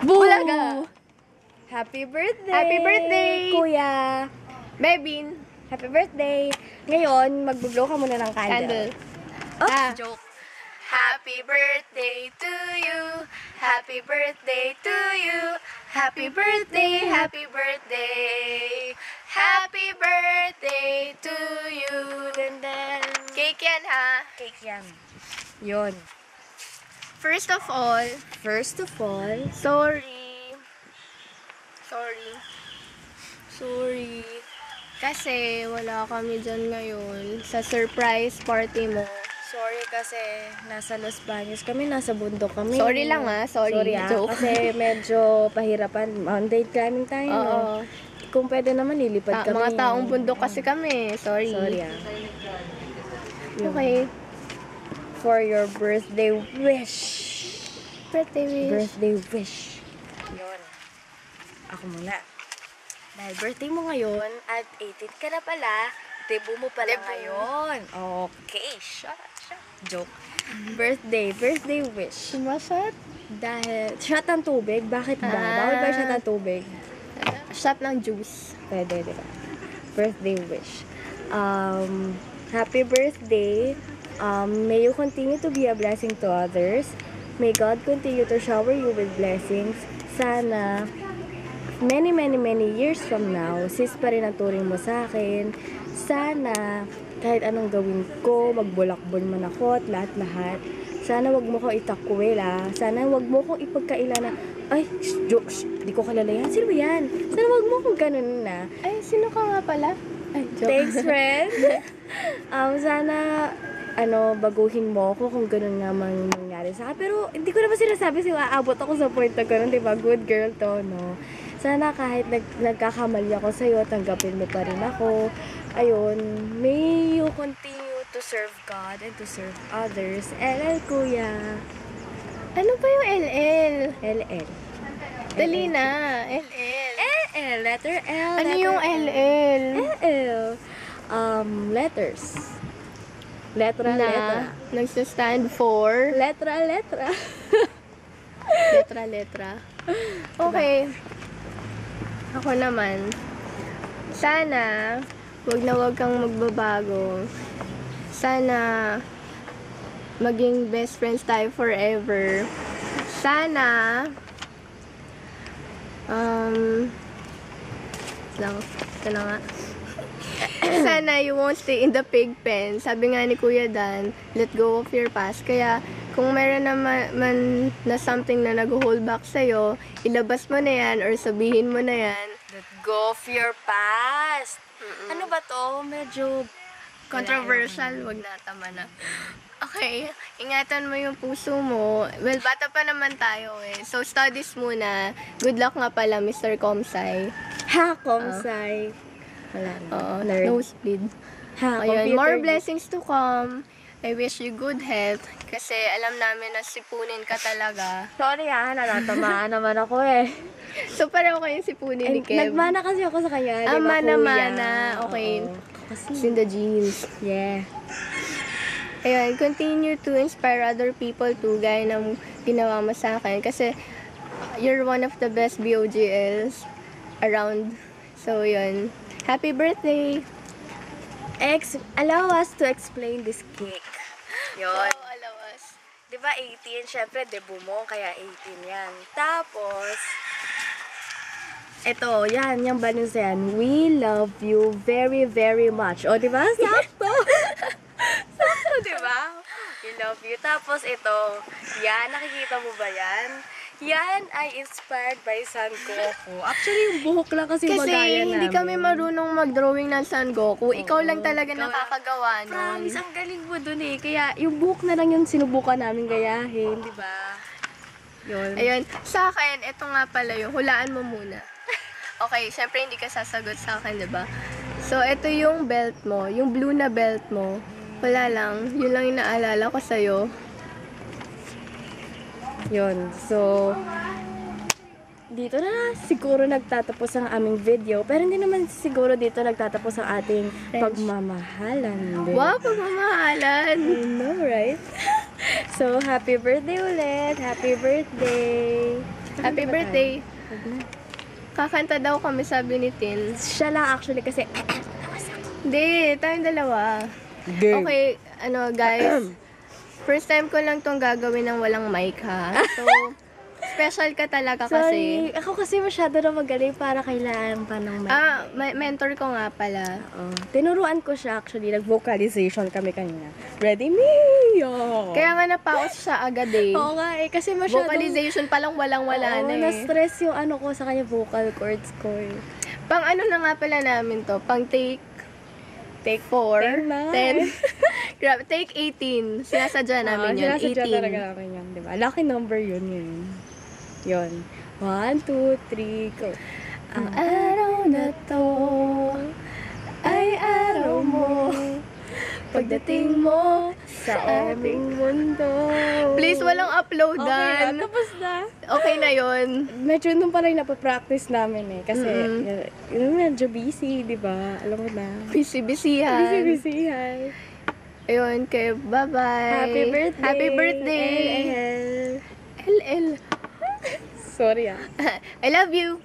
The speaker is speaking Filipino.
Boo! Bulaga! Happy birthday! Happy birthday! Kuya! Bebin! Happy birthday! Ngayon, mag-blow ka muna ng candle. Candle. Joke. Happy birthday to you. Happy birthday to you. Happy birthday, happy birthday. Happy birthday to you. Ganda. Cake yan ha. Cake yan. Yun. First of all, sorry. Kasi wala kami dyan ngayon sa surprise party mo. Sorry kasi nasa Los Baños kami, nasa bundok kami. Sorry lang ah, sorry. Joke. Kasi medyo pahirapan. Mountain climbing tayo, no? Oo. Kung pwede naman, lilipad kami. Mga taong bundok kasi kami. Sorry. Sorry ah. Yun. Okay. For your birthday wish. Birthday wish. Birthday wish. Yun. Ako muna. Dahil birthday mo ngayon at 18 ka na pala, debut mo pala Debut. ngayon. Okay, shot. Joke. Birthday wish. Sumasat? Dahil, shot ng tubig? Bakit ba? Ah. Bawal ba shot ng tubig? Shot ng juice. Pwede, di ba? Birthday wish. Happy birthday. May you continue to be a blessing to others. May God continue to shower you with blessings. Sana, many years from now, sis pa rin ang turing mo sa akin. Sana, kahit anong gawin ko, magbulakbol man ako at lahat-lahat. Sana wag mo ko itakwela. Sana wag mo ko ipagkaila na, ay, jokes, di ko kilala yan. Sino ba yan? Sana wag mo kong ganun na. Ay, sino ka nga pala? Ay, joke. Thanks, friend. Sana, baguhin mo ako kung ganun nga mangyari sa akin. Pero, hindi ko naman sinasabi aabot ako sa point na ganun, diba? Good girl to, no? Sana kahit nagkakamali ako sa'yo, tanggapin mo pa rin ako. Ayun, may you continue to serve God and to serve others. LL, kuya. Ano pa yung LL? LL. Dali na. LL. LL, letter L. Ano letter yung L? LL? LL. Letters. Letra. Nagsastand for? Letra. Letra. Okay. Ako naman. Sana, wag kang magbabago. Sana, maging best friends tayo forever. Sana, ito na nga. Sana you won't stay in the pig pen. Sabi nga ni Kuya Dan, let go of your past. Kaya, kung meron naman na something na nag-hold back sa'yo, ilabas mo na yan or sabihin mo na yan. Let go of your past. Ano ba to? Medyo Controversial, wag na, tama na. Okay, ingatan mo yung puso mo. Well, bata pa naman tayo eh. So, studies muna. Good luck nga pala, Mr. Komsai. ha, komsay. Wala na. Oo, Nerd. nosebleed. Ha, Ayun, computer. more blessings to come. I wish you good health. Kasi alam namin na sipunin ka talaga. Sorry natatamaan naman ako eh. So, pareho kayong sipunin ni Kev. Nagmana kasi ako sa kanya. di ba, Mana-mana. kuya? Okay. Oo. Kasi, It's in the genes. yeah. Ayun, continue to inspire other people too, gaya ng ginawa mo sa akin. Kasi, you're one of the best BOGLs around. So, yun. Happy birthday! Allow us to explain this cake. Yun. So, alawas. Di ba 18? Syempre, debut mo, kaya 18 yan. Tapos, ito, yung balloons yan. We love you very much. O, di ba? Sakto. Sakto, di ba? We love you. Tapos, ito, nakikita mo ba yan? Yan ay inspired by Son Goku. Actually, yung buhok lang kasi magaya namin. Hindi kami marunong mag-drawing ng Son Goku. Ikaw lang talaga nakakagawa nun. Promise, ang galing mo dun eh. Kaya yung buhok na lang yung sinubukan namin gayahin, di ba? Yun. Ayun. Sa akin, ito nga pala yung hulaan mo muna. Okay, syempre hindi ka sasagot sa akin, di ba? So, ito yung belt mo. Yung blue na belt mo. Wala lang. Yun lang yung naalala ko sa'yo. Yun. So, dito na siguro nagtatapos ang aming video. Pero hindi naman siguro dito nagtatapos ang ating pagmamahalan. Wow, pagmamahalan! I know, right? So, happy birthday ulit! Happy birthday! Happy ba birthday. Wag na. Kakanta daw kami, sabi ni Tin. Siya lang actually kasi Hindi, tayong dalawa. Okay, guys. First time ko lang tong gagawin ng walang mic, ha? So, special ka talaga kasi. Sorry. Ako kasi masyado na magaling para kailangan pa ng mic. Mentor ko nga pala. Tinuruan ko siya actually. Nag-vocalization kami kanina. Ready me? Kaya nga napaos siya agad eh. Oo nga eh. Kasi masyadong... Vocalization palang walang-wala na eh. Na-stress yung ko sa kanya vocal cords ko eh. Pang na nga pala namin to? Pang take 4, 10. Grabe, take 18. Sinasadya namin yun. Sinasadya 18. talaga namin yun, di ba? Lucky number yun. Yun. 1, 2, 3, go. Ang araw na to ay araw mo. Pagdating mo sa aming mundo. Please, walang uploadan. Okay na, tapos na. Okay na yun. Medyo nung pa rin napapractice namin eh. Kasi, medyo busy, di ba? Alam mo na. Busy-busyhan. Busy-busyhan. Ayun, kay bye-bye. Happy birthday. Happy birthday. LL. LL. Sorry I love you.